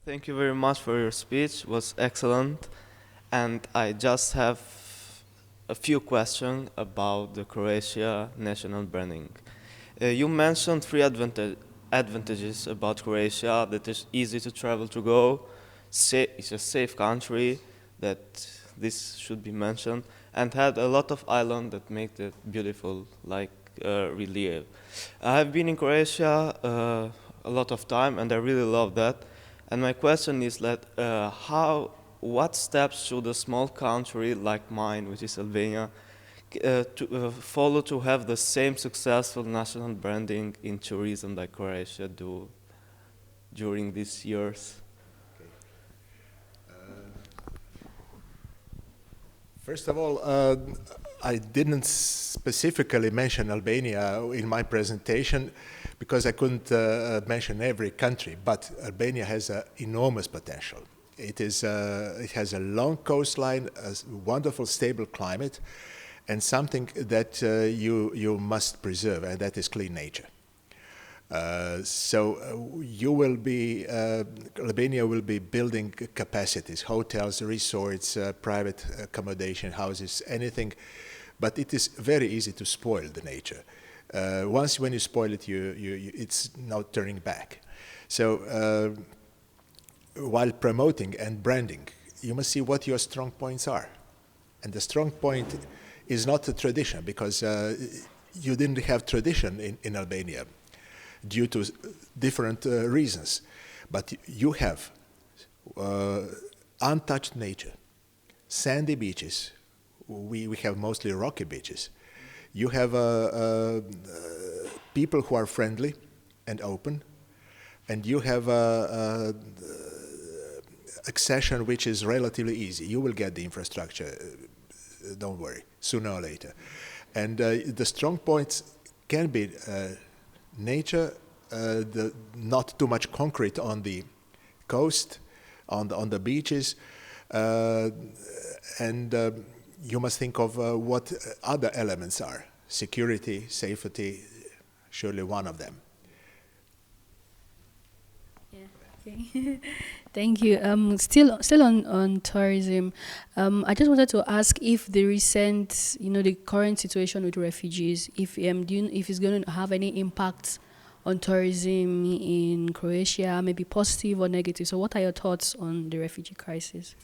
Thank you very much for your speech. It was excellent. And I just have a few questions about the Croatia national branding. You mentioned three advantages about Croatia, that it's easy to travel to go, it's a safe country, that this should be mentioned, and had a lot of islands that make it beautiful, like relief. I have been in Croatia a lot of time, and I really love that. And my question is that what steps should a small country like mine, which is Albania, follow to have the same successful national branding in tourism like Croatia do during these years? First of all, I didn't specifically mention Albania in my presentation because I couldn't mention every country, but Albania has enormous potential. It has a long coastline, a wonderful stable climate, and something that you must preserve, and that is clean nature. Albania will be building capacities, hotels, resorts, private accommodation, houses, anything, but it is very easy to spoil the nature. Once when you spoil it, it's no turning back. So while promoting and branding, you must see what your strong points are. And the strong point is not the tradition, because you didn't have tradition in Albania due to different reasons. But you have untouched nature, sandy beaches. We have mostly rocky beaches. You have people who are friendly and open, and you have accession which is relatively easy. You will get the infrastructure, don't worry, sooner or later. And the strong points can be nature, not too much concrete on the coast, on the beaches, and you must think of what other elements are. Security, safety, surely one of them. Yeah. Okay. Thank you. Still on tourism, I just wanted to ask if the recent, the current situation with refugees, if it's going to have any impact on tourism in Croatia, maybe positive or negative. So, what are your thoughts on the refugee crisis?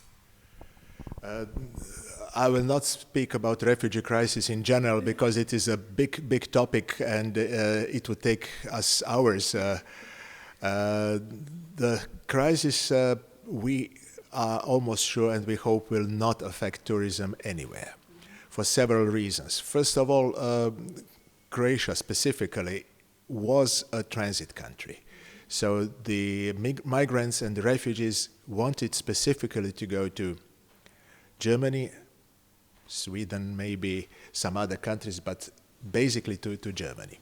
I will not speak about refugee crisis in general because it is a big topic and it would take us hours. The crisis, we are almost sure and we hope will not affect tourism anywhere for several reasons. First of all, Croatia specifically was a transit country. So the migrants and the refugees wanted specifically to go to Germany, Sweden, maybe some other countries, but basically to Germany.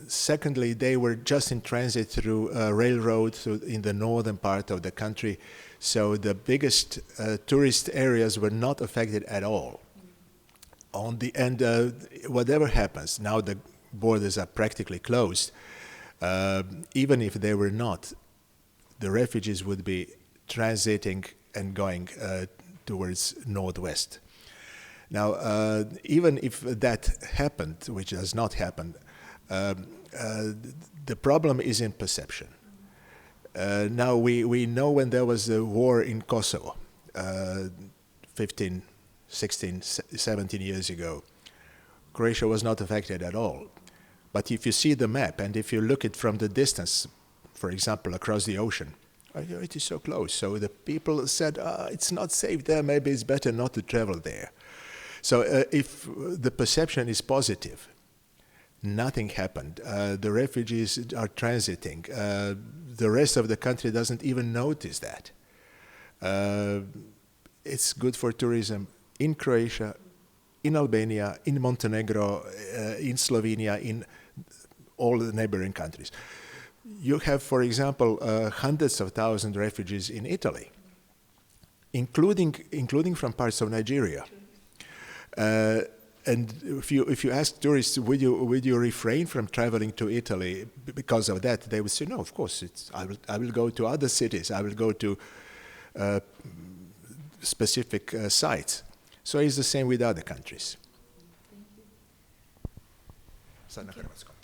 Secondly, they were just in transit through a railroad in the northern part of the country, so the biggest tourist areas were not affected at all. Whatever happens, now the borders are practically closed. Even if they were not, the refugees would be transiting and going towards northwest. Now, even if that happened, which does not happen, the problem is in perception. Now, we know when there was a war in Kosovo, 15, 16, 17 years ago, Croatia was not affected at all. But if you see the map and if you look at it from the distance, for example, across the ocean, it is so close. So the people said, it's not safe there, maybe it's better not to travel there. So if the perception is positive, nothing happened. The refugees are transiting. The rest of the country doesn't even notice that. It's good for tourism in Croatia, in Albania, in Montenegro, in Slovenia, in all the neighboring countries. You have, for example, hundreds of thousands of refugees in Italy, including from parts of Nigeria. And if you ask tourists, would you refrain from traveling to Italy because of that? They would say, no, of course. I will go to other cities. I will go to specific sites. So it's the same with other countries. Sad na hrvatskom.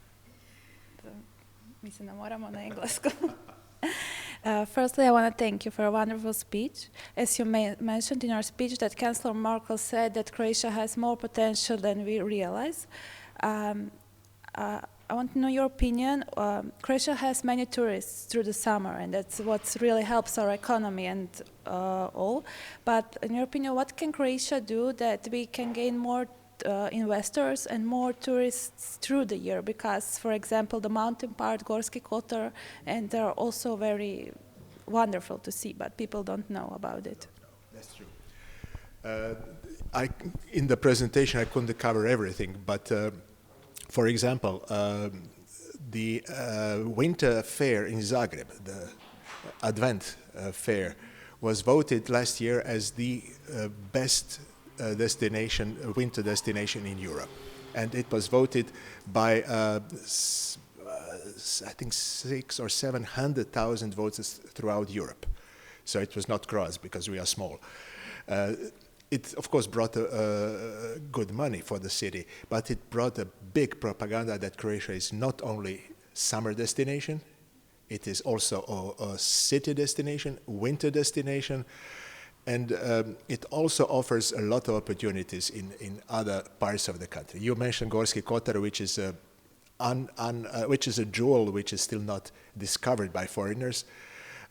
Mislim da moramo na engleskom. Firstly, I want to thank you for a wonderful speech. As you mentioned in your speech, that Chancellor Merkel said that Croatia has more potential than we realize. I want to know your opinion. Croatia has many tourists through the summer, and that's what really helps our economy and all. But in your opinion, what can Croatia do that we can gain more investors and more tourists through the year? Because, for example, the mountain part, Gorski Kotar, and they're also very wonderful to see, but people don't know about it. That's true. In the presentation, I couldn't cover everything, but for example, the winter fair in Zagreb, the Advent fair, was voted last year as the best winter destination in Europe. And it was voted by, I think, 600,000 or 700,000 voters throughout Europe. So it was not Croats because we are small. It, of course, brought good money for the city, but it brought a big propaganda that Croatia is not only summer destination, it is also a city destination, winter destination, and it also offers a lot of opportunities in other parts of the country. You mentioned Gorski Kotar, which is a jewel which is still not discovered by foreigners.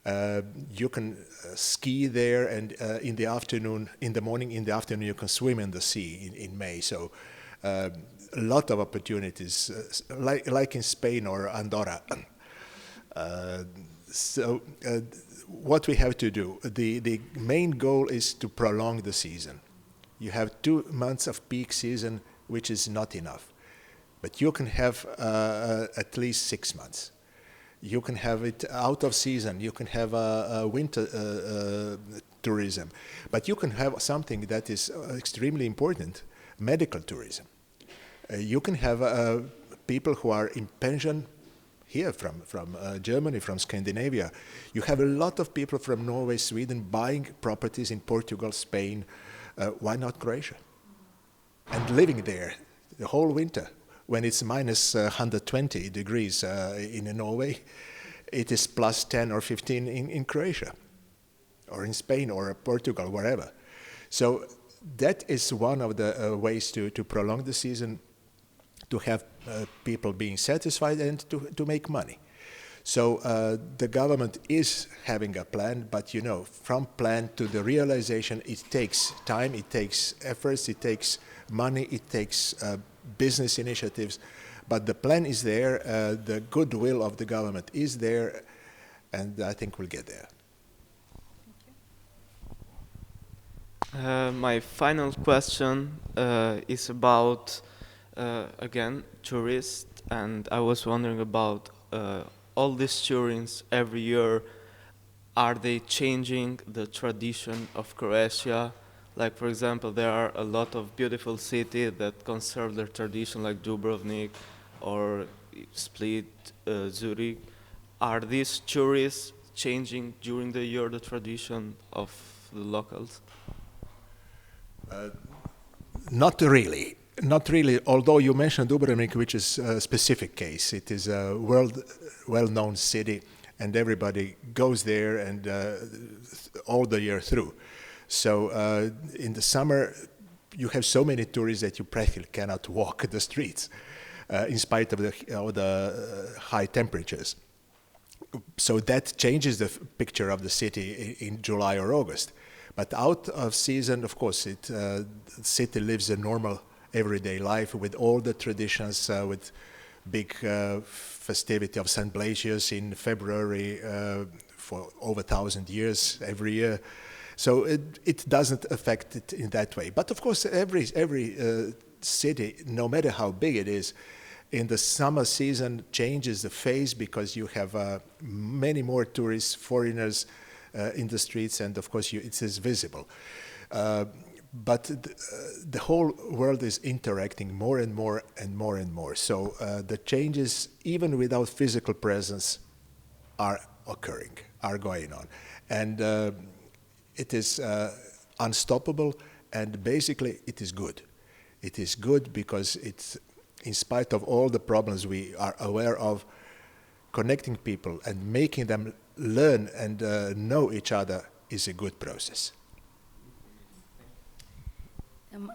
You can ski there, and in the morning, in the afternoon, you can swim in the sea in May. So a lot of opportunities, like in Spain or Andorra. What we have to do, the main goal is to prolong the season. You have 2 months of peak season, which is not enough. But you can have at least 6 months. You can have it out of season. You can have a winter tourism. But you can have something that is extremely important, medical tourism. You can have people who are in pension here from Germany, from Scandinavia. You have a lot of people from Norway, Sweden buying properties in Portugal, Spain. Why not Croatia? And living there the whole winter. When it's minus 120 degrees in Norway, it is plus 10 or 15 in Croatia, or in Spain, or Portugal, wherever. So that is one of the ways to prolong the season, to have people being satisfied and to make money. So the government is having a plan, but you know, from plan to the realization, it takes time, it takes efforts, it takes money, it takes business initiatives. But the plan is there, the goodwill of the government is there, and I think we'll get there. My final question is about, again, tourists, and I was wondering about all these tourists every year. Are they changing the tradition of Croatia? Like, for example, there are a lot of beautiful cities that conserve their tradition, like Dubrovnik or Split, Zurich. Are these tourists changing during the year the tradition of the locals? Not really. Not really, although you mentioned Dubrovnik, which is a specific case. It is a well-known city, and everybody goes there and all the year through. So in the summer, you have so many tourists that you practically cannot walk the streets, in spite of the high temperatures. So that changes the picture of the city in July or August. But out of season, of course, the city lives a normal everyday life with all the traditions, with big festivity of St. Blasius in February for over 1,000 years every year. So it doesn't affect it in that way. But of course, every city, no matter how big it is, in the summer season changes the face because you have many more tourists, foreigners in the streets, and of course it is visible. but the whole world is interacting more and more and more and more. So the changes, even without physical presence, are occurring, are going on. And it is unstoppable, and basically it is good. It is good because it's, in spite of all the problems we are aware of, connecting people and making them learn and know each other is a good process.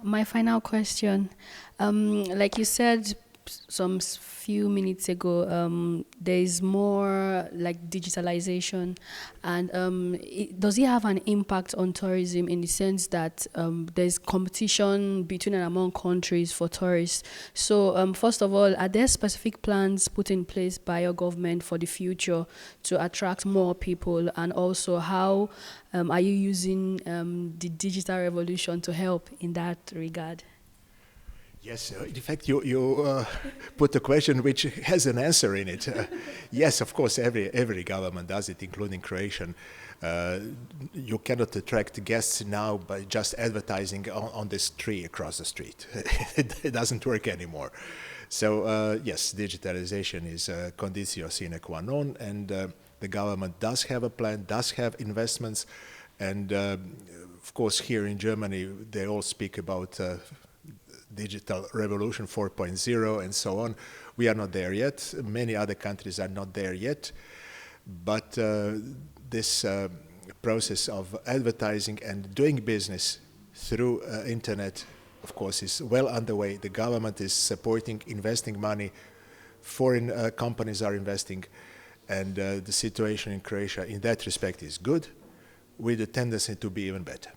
My final question, like you said some few minutes ago, there is more like digitalization, and does it have an impact on tourism in the sense that there's competition between and among countries for tourists? So first of all, are there specific plans put in place by your government for the future to attract more people, and also how are you using the digital revolution to help in that regard? Yes, in fact, you put a question which has an answer in it. Yes, of course, every government does it, including Croatian. You cannot attract guests now by just advertising on this tree across the street. It doesn't work anymore. So yes, digitalization is a conditio sine qua non, and the government does have a plan, does have investments, and of course here in Germany they all speak about Digital Revolution 4.0 and so on. We are not there yet. Many other countries are not there yet. But this process of advertising and doing business through internet, of course, is well underway. The government is supporting, investing money. Foreign companies are investing. And the situation in Croatia in that respect is good, with a tendency to be even better.